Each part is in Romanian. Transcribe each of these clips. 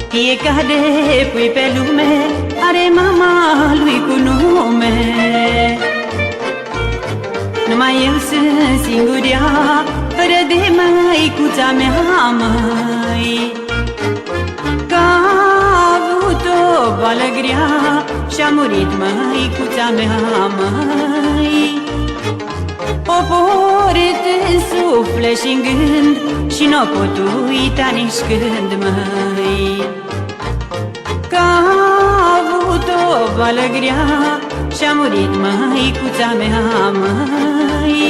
Fiecare pui pe lume are mama lui cu nume. Numai eu sunt singuria, fără de măicuța mea, măi. Că a avut o boală grea și-a murit măicuța mea, măi. O port în suflet și-n gând și n-o pot uita nici când, măi. Că a avut o boală grea și-a murit măicuța mea, măi.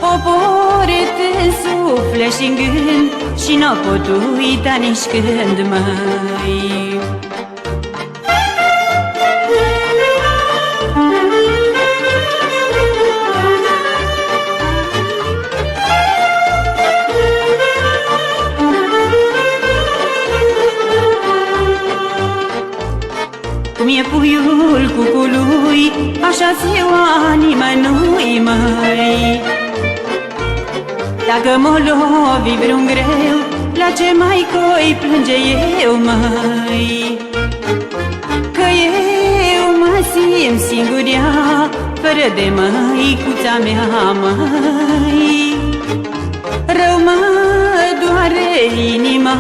O port în suflet și-n gând și n-o pot uita nici când, măi. Cum e puiul cucului, așa ziua nimănui, măi. Dacă mă lovi vreun greu, la ce maică-i plânge eu, măi. Că eu mă simt singuria, fără de măicuța mea, măi. Rău mă doare inima,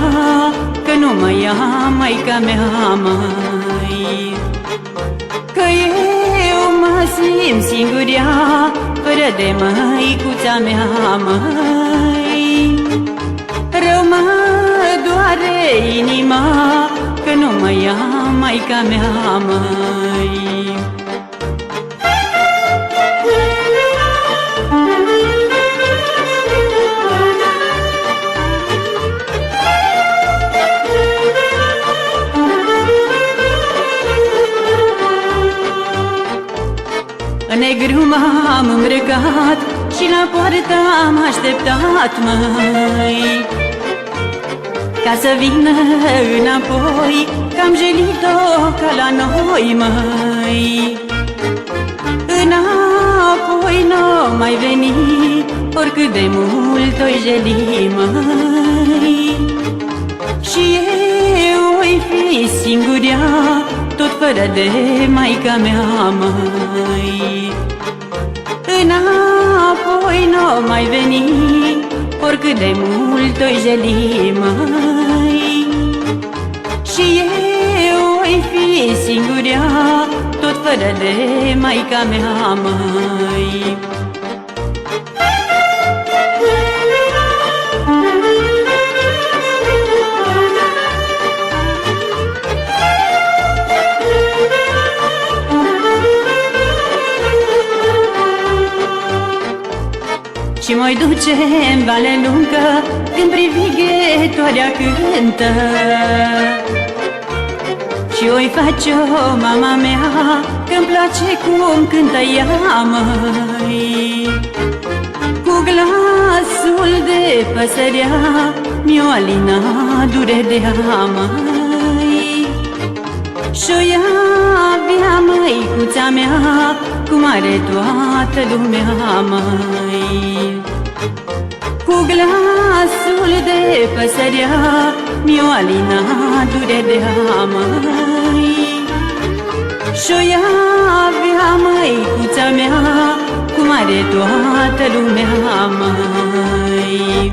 că nu mă ia maica mea, măi. Că eu mă simt singuria, fără de măicuța mea, măi. Rău mă doare inima, că nu mă ia maica mea, măi. Negru m-am îmbrăcat și la poartă am așteptat, măi. Ca să vină înapoi, că-am jelit-o ca la noi, măi. Înapoi n-o mai veni, oricât de mult o-i jeli, măi. Și eu o-i fi singuria, tot fără de maica mea, măi. Înapoi n-o mai veni, oricât de mult o-i jeli, măi. Și eu o-i fi singuria, tot fără de maica mea, măi. Și mă-i duce în vale lungă, când privighetoarea cântă. Și o-i face-o mama mea, că-mi place cum cântă ea, măi. Cu glasul de păsărea, mi-o alina durerea, măi. Și-o ia avea măicuța mea, cum are toată lumea, măi. Cu glasul de păsărea, mi-o alina durerea, măi. Și-o ia avea măicuța mea, cum are toată lumea, măi.